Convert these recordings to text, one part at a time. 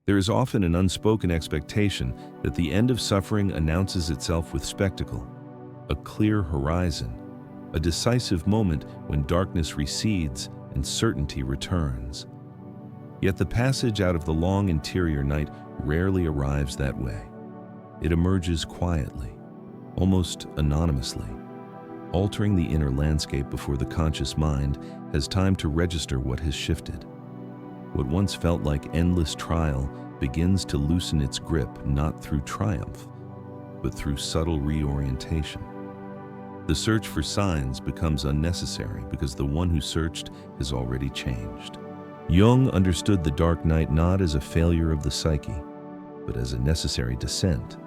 There is often an unspoken expectation that the end of suffering announces itself with spectacle, a clear horizon, a decisive moment when darkness recedes and certainty returns. Yet the passage out of the long interior night rarely arrives that way. It emerges quietly, almost anonymously, altering the inner landscape before the conscious mind has time to register what has shifted. What once felt like endless trial begins to loosen its grip not through triumph, but through subtle reorientation. The search for signs becomes unnecessary because the one who searched has already changed. Jung understood the dark night not as a failure of the psyche, but as a necessary descent,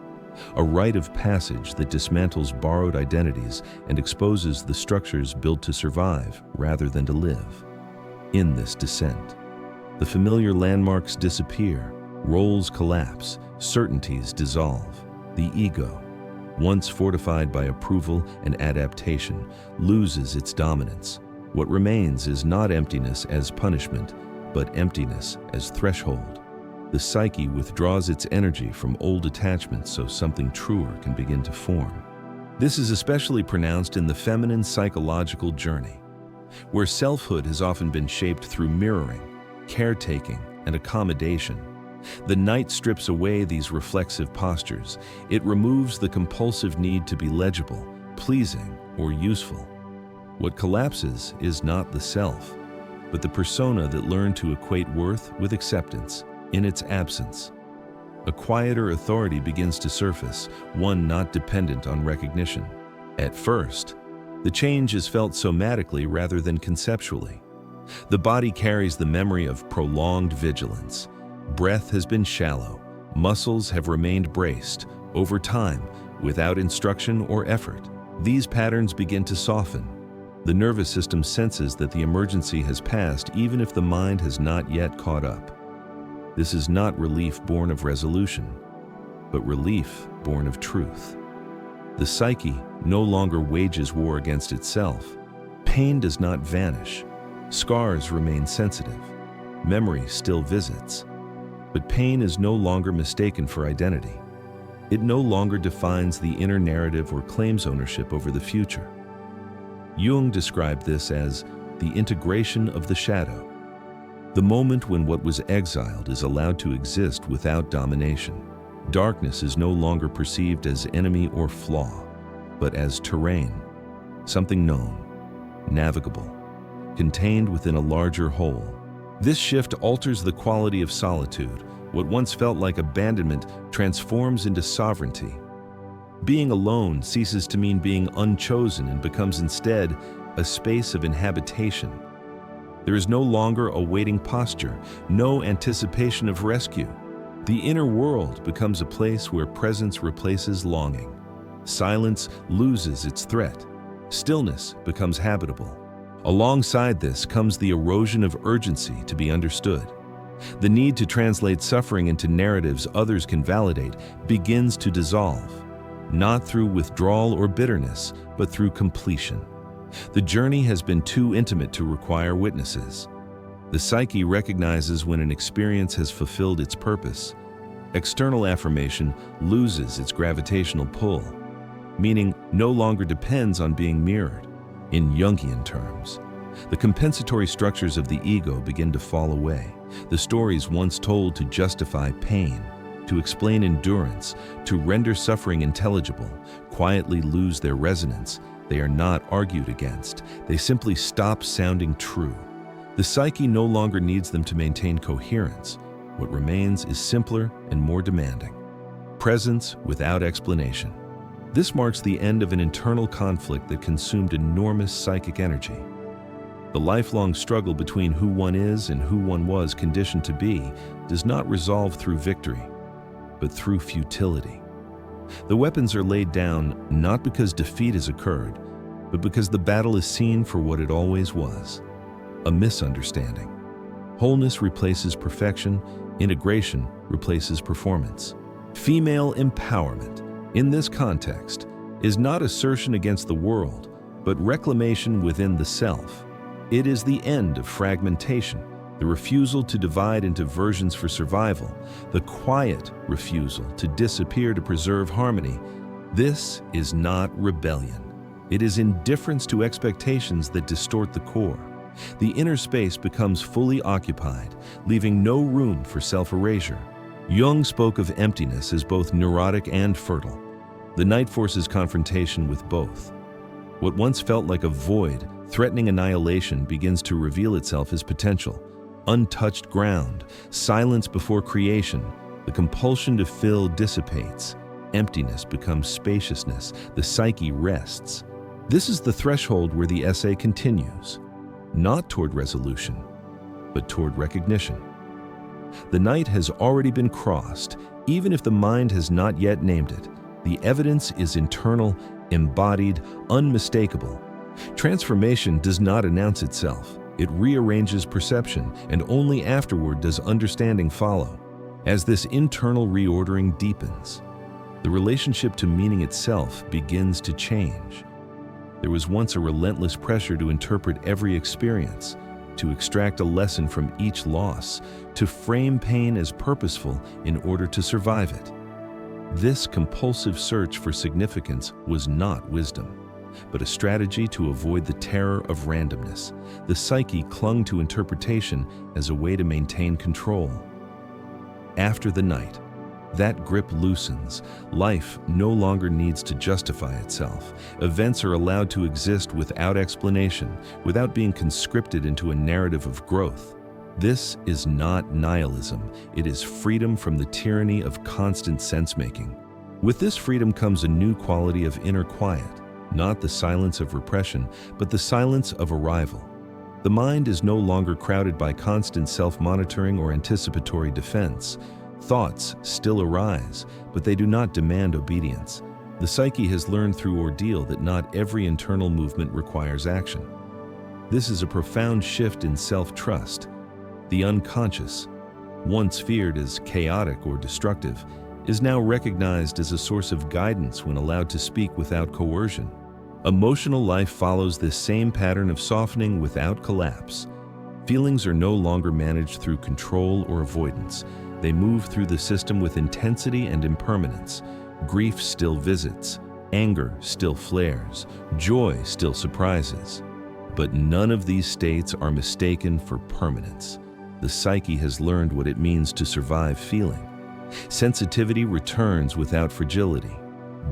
a rite of passage that dismantles borrowed identities and exposes the structures built to survive rather than to live. In this descent, the familiar landmarks disappear, roles collapse, certainties dissolve. The ego, once fortified by approval and adaptation, loses its dominance. What remains is not emptiness as punishment, but emptiness as threshold. The psyche withdraws its energy from old attachments so something truer can begin to form. This is especially pronounced in the feminine psychological journey, where selfhood has often been shaped through mirroring, caretaking, and accommodation. The night strips away these reflexive postures. It removes the compulsive need to be legible, pleasing, or useful. What collapses is not the self, but the persona that learned to equate worth with acceptance in its absence. A quieter authority begins to surface, one not dependent on recognition. At first, the change is felt somatically rather than conceptually. The body carries the memory of prolonged vigilance. Breath has been shallow, muscles have remained braced. Over time, without instruction or effort, these patterns begin to soften. The nervous system senses that the emergency has passed even if the mind has not yet caught up. This is not relief born of resolution, but relief born of truth. The psyche no longer wages war against itself. Pain does not vanish. Scars remain sensitive. Memory still visits. But pain is no longer mistaken for identity. It no longer defines the inner narrative or claims ownership over the future. Jung described this as the integration of the shadow, the moment when what was exiled is allowed to exist without domination. Darkness is no longer perceived as enemy or flaw, but as terrain, something known, navigable, contained within a larger whole. This shift alters the quality of solitude. What once felt like abandonment transforms into sovereignty. Being alone ceases to mean being unchosen and becomes instead a space of inhabitation. There is no longer a waiting posture, no anticipation of rescue. The inner world becomes a place where presence replaces longing. Silence loses its threat. Stillness becomes habitable. Alongside this comes the erosion of urgency to be understood. The need to translate suffering into narratives others can validate begins to dissolve, not through withdrawal or bitterness, but through completion. The journey has been too intimate to require witnesses. The psyche recognizes when an experience has fulfilled its purpose. External affirmation loses its gravitational pull, meaning no longer depends on being mirrored. In Jungian terms, the compensatory structures of the ego begin to fall away. The stories once told to justify pain, to explain endurance, to render suffering intelligible, quietly lose their resonance. They are not argued against. They simply stop sounding true. The psyche no longer needs them to maintain coherence. What remains is simpler and more demanding. Presence without explanation. This marks the end of an internal conflict that consumed enormous psychic energy. The lifelong struggle between who one is and who one was conditioned to be does not resolve through victory, but through futility. The weapons are laid down not because defeat has occurred, but because the battle is seen for what it always was, a misunderstanding. Wholeness replaces perfection, integration replaces performance. Female empowerment, in this context, is not assertion against the world, but reclamation within the self. It is the end of fragmentation, the refusal to divide into versions for survival, the quiet refusal to disappear to preserve harmony. This is not rebellion. It is indifference to expectations that distort the core. The inner space becomes fully occupied, leaving no room for self-erasure. Jung spoke of emptiness as both neurotic and fertile. The night forces confrontation with both. What once felt like a void, threatening annihilation, begins to reveal itself as potential. Untouched ground, silence before creation, the compulsion to fill dissipates. Emptiness becomes spaciousness, the psyche rests. This is the threshold where the essay continues, not toward resolution, but toward recognition. The night has already been crossed, even if the mind has not yet named it. The evidence is internal, embodied, unmistakable. Transformation does not announce itself. It rearranges perception, and only afterward does understanding follow. As this internal reordering deepens, the relationship to meaning itself begins to change. There was once a relentless pressure to interpret every experience, to extract a lesson from each loss, to frame pain as purposeful in order to survive it. This compulsive search for significance was not wisdom, but a strategy to avoid the terror of randomness. The psyche clung to interpretation as a way to maintain control. After the night, that grip loosens. Life no longer needs to justify itself. Events are allowed to exist without explanation, without being conscripted into a narrative of growth. This is not nihilism. It is freedom from the tyranny of constant sense-making. With this freedom comes a new quality of inner quiet, not the silence of repression, but the silence of arrival. The mind is no longer crowded by constant self-monitoring or anticipatory defense. Thoughts still arise, but they do not demand obedience. The psyche has learned through ordeal that not every internal movement requires action. This is a profound shift in self-trust. The unconscious, once feared as chaotic or destructive, is now recognized as a source of guidance when allowed to speak without coercion. Emotional life follows this same pattern of softening without collapse. Feelings are no longer managed through control or avoidance. They move through the system with intensity and impermanence. Grief still visits, anger still flares, joy still surprises. But none of these states are mistaken for permanence. The psyche has learned what it means to survive feeling. Sensitivity returns without fragility.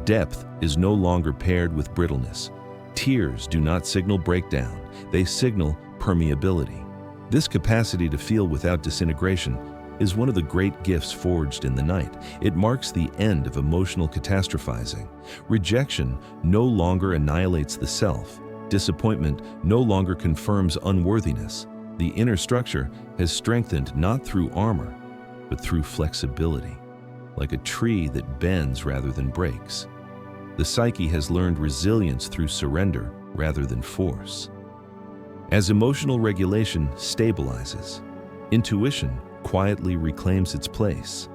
Depth is no longer paired with brittleness. Tears do not signal breakdown, they signal permeability. This capacity to feel without disintegration is one of the great gifts forged in the night. It marks the end of emotional catastrophizing. Rejection no longer annihilates the self. Disappointment no longer confirms unworthiness. The inner structure has strengthened not through armor, but through flexibility, like a tree that bends rather than breaks. The psyche has learned resilience through surrender rather than force. As emotional regulation stabilizes, intuition quietly reclaims its place.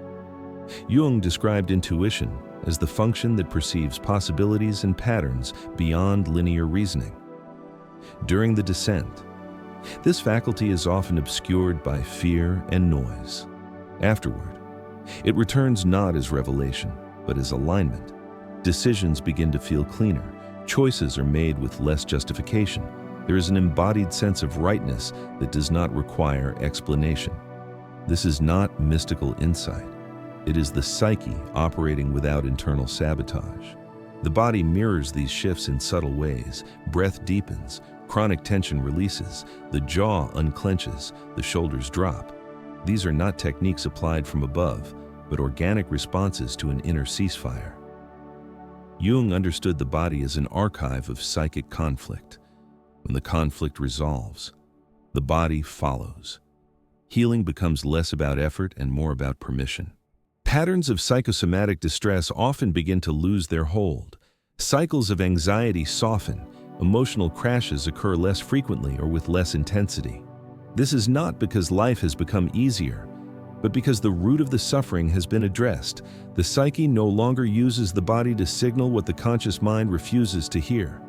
Jung described intuition as the function that perceives possibilities and patterns beyond linear reasoning. During the descent, this faculty is often obscured by fear and noise. Afterward, it returns not as revelation, but as alignment. Decisions begin to feel cleaner. Choices are made with less justification. There is an embodied sense of rightness that does not require explanation. This is not mystical insight. It is the psyche operating without internal sabotage. The body mirrors these shifts in subtle ways. Breath deepens, chronic tension releases, the jaw unclenches, the shoulders drop. These are not techniques applied from above, but organic responses to an inner ceasefire. Jung understood the body as an archive of psychic conflict. When the conflict resolves, the body follows. Healing becomes less about effort and more about permission. Patterns of psychosomatic distress often begin to lose their hold. Cycles of anxiety soften. Emotional crashes occur less frequently or with less intensity. This is not because life has become easier, but because the root of the suffering has been addressed. The psyche no longer uses the body to signal what the conscious mind refuses to hear.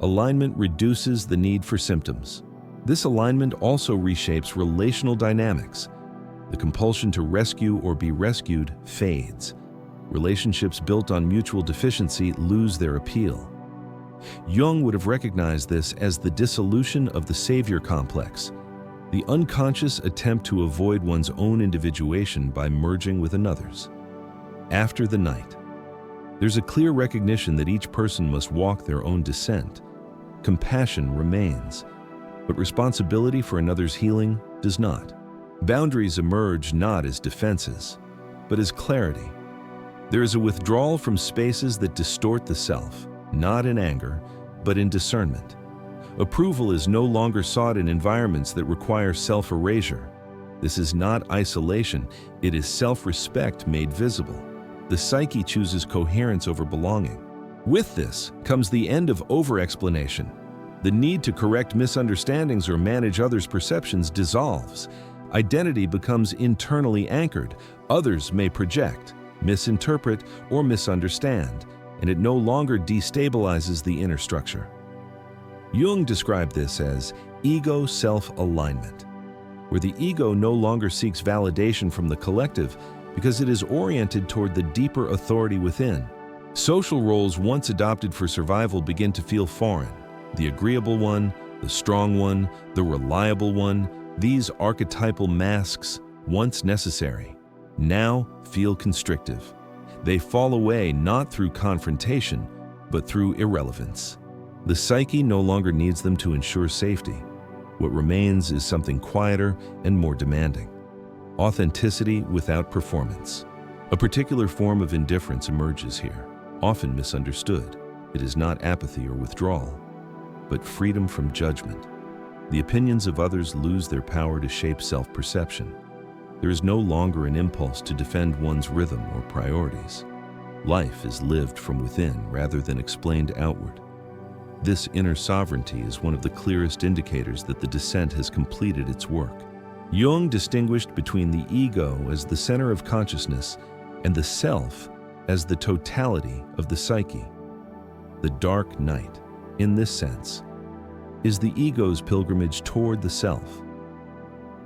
Alignment reduces the need for symptoms. This alignment also reshapes relational dynamics. The compulsion to rescue or be rescued fades. Relationships built on mutual deficiency lose their appeal. Jung would have recognized this as the dissolution of the savior complex, the unconscious attempt to avoid one's own individuation by merging with another's. After the night, there's a clear recognition that each person must walk their own descent. Compassion remains, but responsibility for another's healing does not. Boundaries emerge not as defenses, but as clarity. There is a withdrawal from spaces that distort the self, not in anger, but in discernment. Approval is no longer sought in environments that require self-erasure. This is not isolation, it is self-respect made visible. The psyche chooses coherence over belonging. With this comes the end of over-explanation. The need to correct misunderstandings or manage others' perceptions dissolves. Identity becomes internally anchored. Others may project, misinterpret, or misunderstand, and it no longer destabilizes the inner structure. Jung described this as ego-self-alignment, where the ego no longer seeks validation from the collective because it is oriented toward the deeper authority within. Social roles once adopted for survival begin to feel foreign. The agreeable one, the strong one, the reliable one, these archetypal masks, once necessary, now feel constrictive. They fall away not through confrontation, but through irrelevance. The psyche no longer needs them to ensure safety. What remains is something quieter and more demanding. Authenticity without performance. A particular form of indifference emerges here, often misunderstood. It is not apathy or withdrawal, but freedom from judgment. The opinions of others lose their power to shape self-perception. There is no longer an impulse to defend one's rhythm or priorities. Life is lived from within rather than explained outward. This inner sovereignty is one of the clearest indicators that the descent has completed its work. Jung distinguished between the ego as the center of consciousness and the self as the totality of the psyche. The dark night, in this sense, is the ego's pilgrimage toward the self.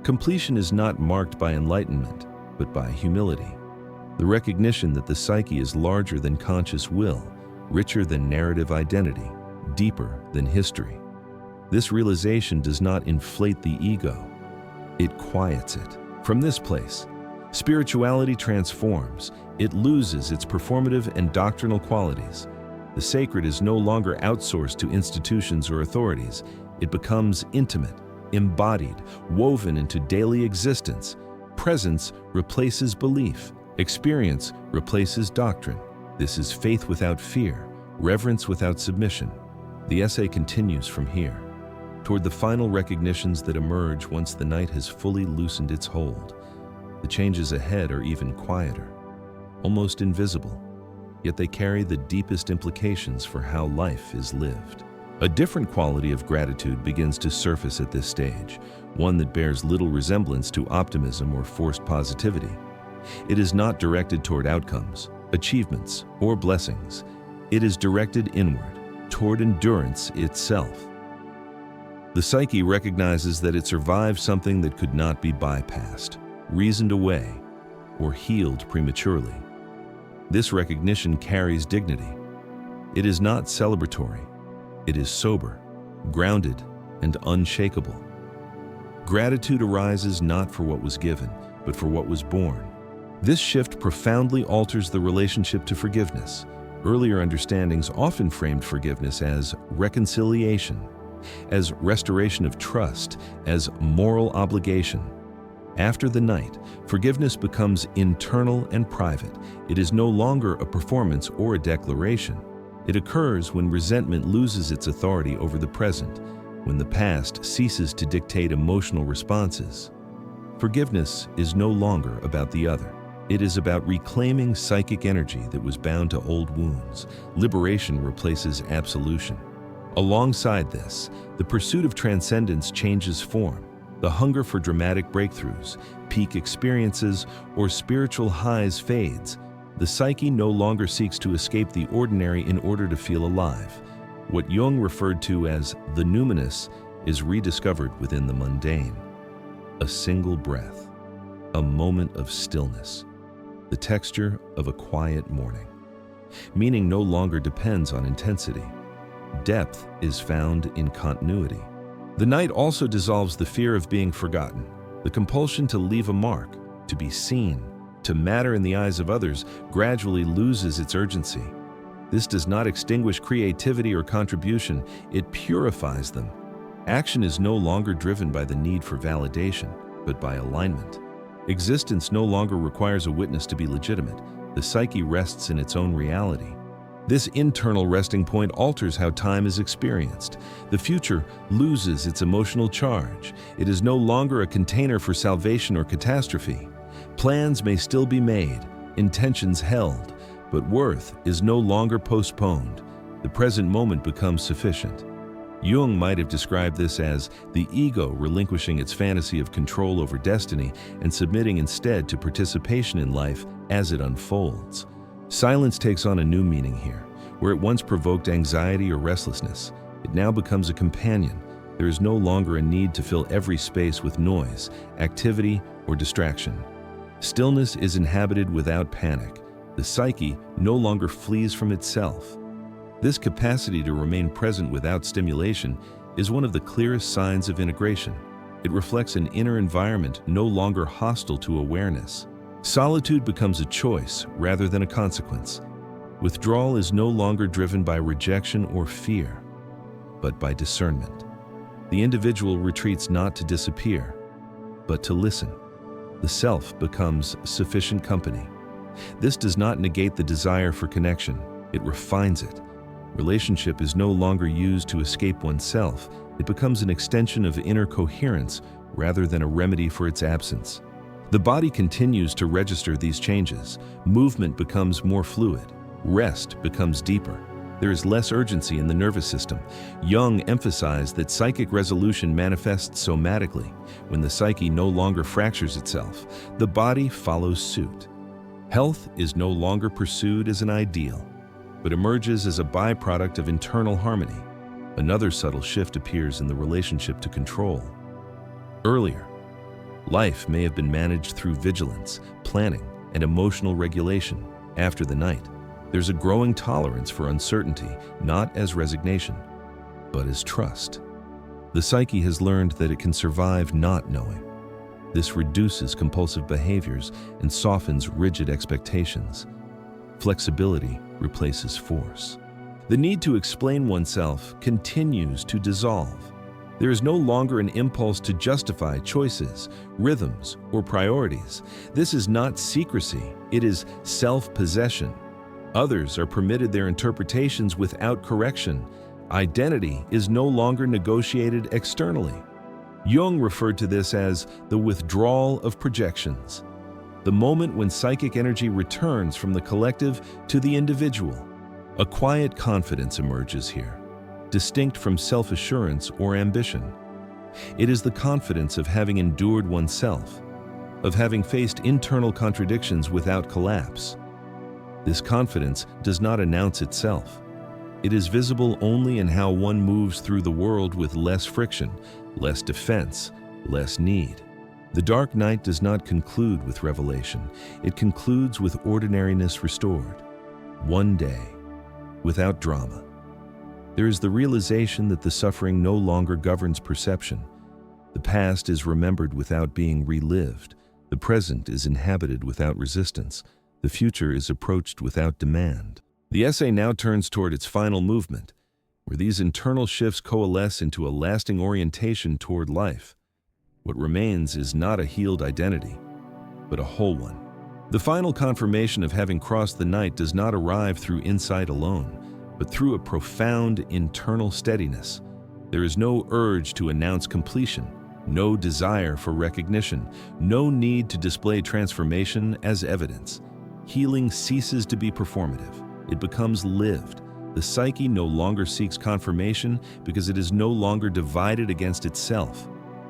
Completion is not marked by enlightenment, but by humility. The recognition that the psyche is larger than conscious will, richer than narrative identity, deeper than history. This realization does not inflate the ego, it quiets it. From this place, spirituality transforms. It loses its performative and doctrinal qualities. The sacred is no longer outsourced to institutions or authorities. It becomes intimate, embodied, woven into daily existence. Presence replaces belief. Experience replaces doctrine. This is faith without fear, reverence without submission. The essay continues from here, toward the final recognitions that emerge once the night has fully loosened its hold. The changes ahead are even quieter, almost invisible, yet they carry the deepest implications for how life is lived. A different quality of gratitude begins to surface at this stage, one that bears little resemblance to optimism or forced positivity. It is not directed toward outcomes, achievements, or blessings. It is directed inward, toward endurance itself. The psyche recognizes that it survived something that could not be bypassed, reasoned away, or healed prematurely. This recognition carries dignity. It is not celebratory. It is sober, grounded, and unshakable. Gratitude arises not for what was given, but for what was born. This shift profoundly alters the relationship to forgiveness. Earlier understandings often framed forgiveness as reconciliation, as restoration of trust, as moral obligation. After the night, forgiveness becomes internal and private. It is no longer a performance or a declaration. It occurs when resentment loses its authority over the present, when the past ceases to dictate emotional responses. Forgiveness is no longer about the other. It is about reclaiming psychic energy that was bound to old wounds. Liberation replaces absolution. Alongside this, the pursuit of transcendence changes form. The hunger for dramatic breakthroughs, peak experiences, or spiritual highs fades. The psyche no longer seeks to escape the ordinary in order to feel alive. What Jung referred to as the numinous is rediscovered within the mundane. A single breath, a moment of stillness, the texture of a quiet morning. Meaning no longer depends on intensity. Depth is found in continuity. The night also dissolves the fear of being forgotten, the compulsion to leave a mark, to be seen, to matter in the eyes of others gradually loses its urgency. This does not extinguish creativity or contribution, it purifies them. Action is no longer driven by the need for validation, but by alignment. Existence no longer requires a witness to be legitimate. The psyche rests in its own reality. This internal resting point alters how time is experienced. The future loses its emotional charge. It is no longer a container for salvation or catastrophe. Plans may still be made, intentions held, but worth is no longer postponed. The present moment becomes sufficient. Jung might have described this as the ego relinquishing its fantasy of control over destiny and submitting instead to participation in life as it unfolds. Silence takes on a new meaning here. Where it once provoked anxiety or restlessness, it now becomes a companion. There is no longer a need to fill every space with noise, activity, or distraction. Stillness is inhabited without panic. The psyche no longer flees from itself. This capacity to remain present without stimulation is one of the clearest signs of integration. It reflects an inner environment no longer hostile to awareness. Solitude becomes a choice rather than a consequence. Withdrawal is no longer driven by rejection or fear, but by discernment. The individual retreats not to disappear, but to listen. The self becomes sufficient company. This does not negate the desire for connection, it refines it. Relationship is no longer used to escape oneself, it becomes an extension of inner coherence rather than a remedy for its absence. The body continues to register these changes. Movement becomes more fluid. Rest becomes deeper. There is less urgency in the nervous system. Jung emphasized that psychic resolution manifests somatically. When the psyche no longer fractures itself, the body follows suit. Health is no longer pursued as an ideal, but emerges as a byproduct of internal harmony. Another subtle shift appears in the relationship to control. Earlier, life may have been managed through vigilance, planning, and emotional regulation. After the night, there's a growing tolerance for uncertainty, not as resignation, but as trust. The psyche has learned that it can survive not knowing. This reduces compulsive behaviors and softens rigid expectations. Flexibility replaces force. The need to explain oneself continues to dissolve. There is no longer an impulse to justify choices, rhythms, or priorities. This is not secrecy, it is self-possession. Others are permitted their interpretations without correction. Identity is no longer negotiated externally. Jung referred to this as the withdrawal of projections, the moment when psychic energy returns from the collective to the individual. A quiet confidence emerges here, distinct from self-assurance or ambition. It is the confidence of having endured oneself, of having faced internal contradictions without collapse. This confidence does not announce itself. It is visible only in how one moves through the world with less friction, less defense, less need. The dark night does not conclude with revelation. It concludes with ordinariness restored. One day, without drama. There is the realization that the suffering no longer governs perception. The past is remembered without being relived. The present is inhabited without resistance. The future is approached without demand. The essay now turns toward its final movement, where these internal shifts coalesce into a lasting orientation toward life. What remains is not a healed identity, but a whole one. The final confirmation of having crossed the night does not arrive through insight alone, but through a profound internal steadiness. There is no urge to announce completion, no desire for recognition, no need to display transformation as evidence. Healing ceases to be performative. It becomes lived. The psyche no longer seeks confirmation because it is no longer divided against itself.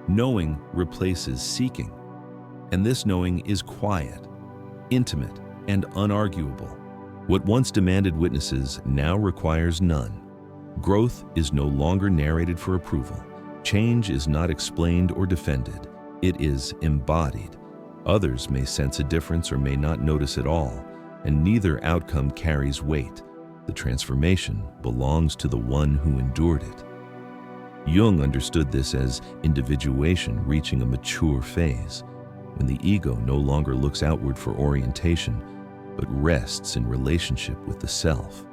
Knowing replaces seeking. And this knowing is quiet, intimate, and unarguable. What once demanded witnesses now requires none. Growth is no longer narrated for approval. Change is not explained or defended. It is embodied. Others may sense a difference or may not notice at all, and neither outcome carries weight. The transformation belongs to the one who endured it. Jung understood this as individuation reaching a mature phase, when the ego no longer looks outward for orientation, but rests in relationship with the self.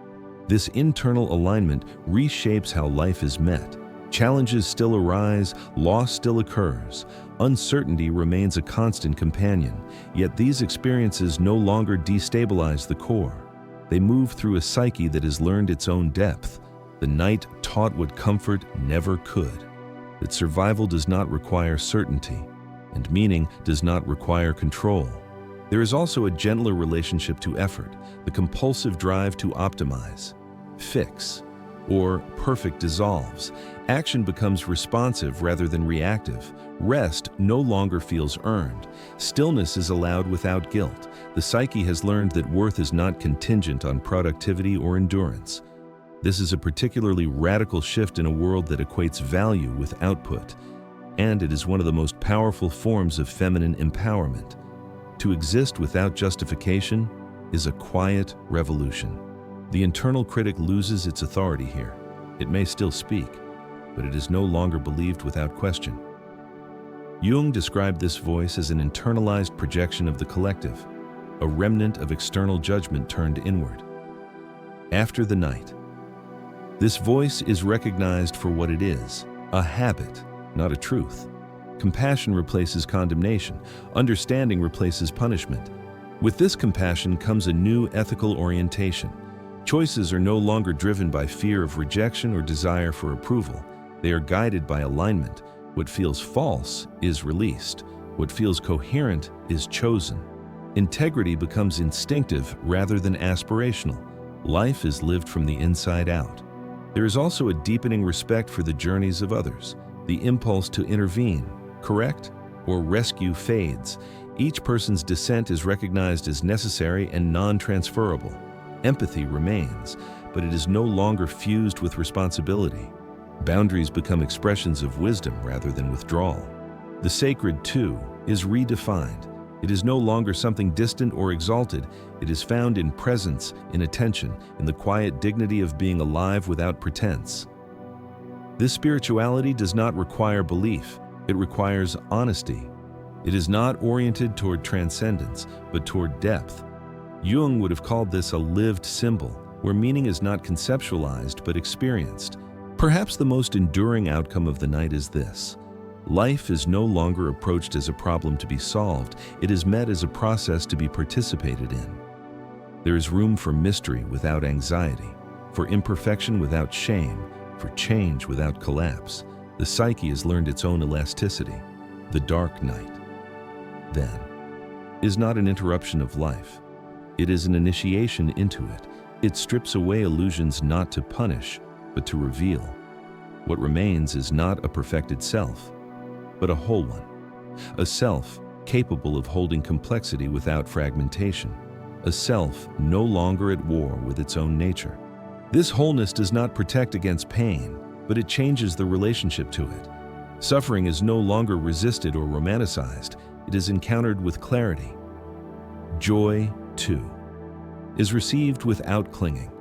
This internal alignment reshapes how life is met. Challenges still arise, loss still occurs, uncertainty remains a constant companion, yet these experiences no longer destabilize the core. They move through a psyche that has learned its own depth. The night taught what comfort never could, that survival does not require certainty, and meaning does not require control. There is also a gentler relationship to effort, the compulsive drive to optimize, fix, or perfect dissolves. Action becomes responsive rather than reactive. Rest no longer feels earned. Stillness is allowed without guilt. The psyche has learned that worth is not contingent on productivity or endurance. This is a particularly radical shift in a world that equates value with output, and it is one of the most powerful forms of feminine empowerment. To exist without justification is a quiet revolution. The internal critic loses its authority here. It may still speak, but it is no longer believed without question. Jung described this voice as an internalized projection of the collective, a remnant of external judgment turned inward. After the night, this voice is recognized for what it is, a habit, not a truth. Compassion replaces condemnation. Understanding replaces punishment. With this compassion comes a new ethical orientation. Choices are no longer driven by fear of rejection or desire for approval. They are guided by alignment. What feels false is released. What feels coherent is chosen. Integrity becomes instinctive rather than aspirational. Life is lived from the inside out. There is also a deepening respect for the journeys of others. The impulse to intervene, correct, or rescue fades. Each person's dissent is recognized as necessary and non-transferable. Empathy remains, but it is no longer fused with responsibility. Boundaries become expressions of wisdom rather than withdrawal. The sacred, too, is redefined. It is no longer something distant or exalted. It is found in presence, in attention, in the quiet dignity of being alive without pretense. This spirituality does not require belief. It requires honesty. It is not oriented toward transcendence, but toward depth. Jung would have called this a lived symbol, where meaning is not conceptualized but experienced. Perhaps the most enduring outcome of the night is this. Life is no longer approached as a problem to be solved. It is met as a process to be participated in. There is room for mystery without anxiety, for imperfection without shame, for change without collapse. The psyche has learned its own elasticity. The dark night, then, is not an interruption of life. It is an initiation into it. It strips away illusions not to punish, but to reveal. What remains is not a perfected self, but a whole one. A self capable of holding complexity without fragmentation. A self no longer at war with its own nature. This wholeness does not protect against pain, but it changes the relationship to it. Suffering is no longer resisted or romanticized. It is encountered with clarity. Joy, too, is received without clinging.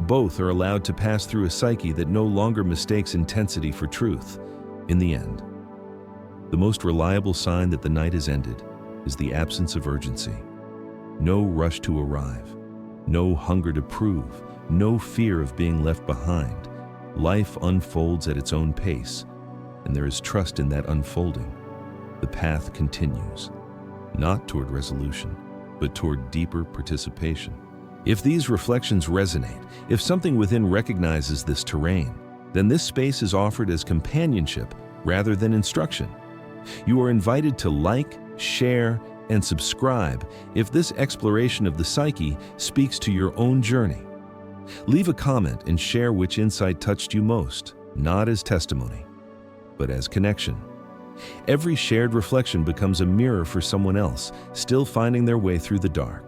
Both are allowed to pass through a psyche that no longer mistakes intensity for truth. In the end, the most reliable sign that the night has ended is the absence of urgency. No rush to arrive, no hunger to prove, no fear of being left behind. Life unfolds at its own pace, and there is trust in that unfolding. The path continues, not toward resolution, but toward deeper participation. If these reflections resonate, if something within recognizes this terrain, then this space is offered as companionship rather than instruction. You are invited to like, share, and subscribe if this exploration of the psyche speaks to your own journey. Leave a comment and share which insight touched you most, not as testimony, but as connection. Every shared reflection becomes a mirror for someone else, still finding their way through the dark.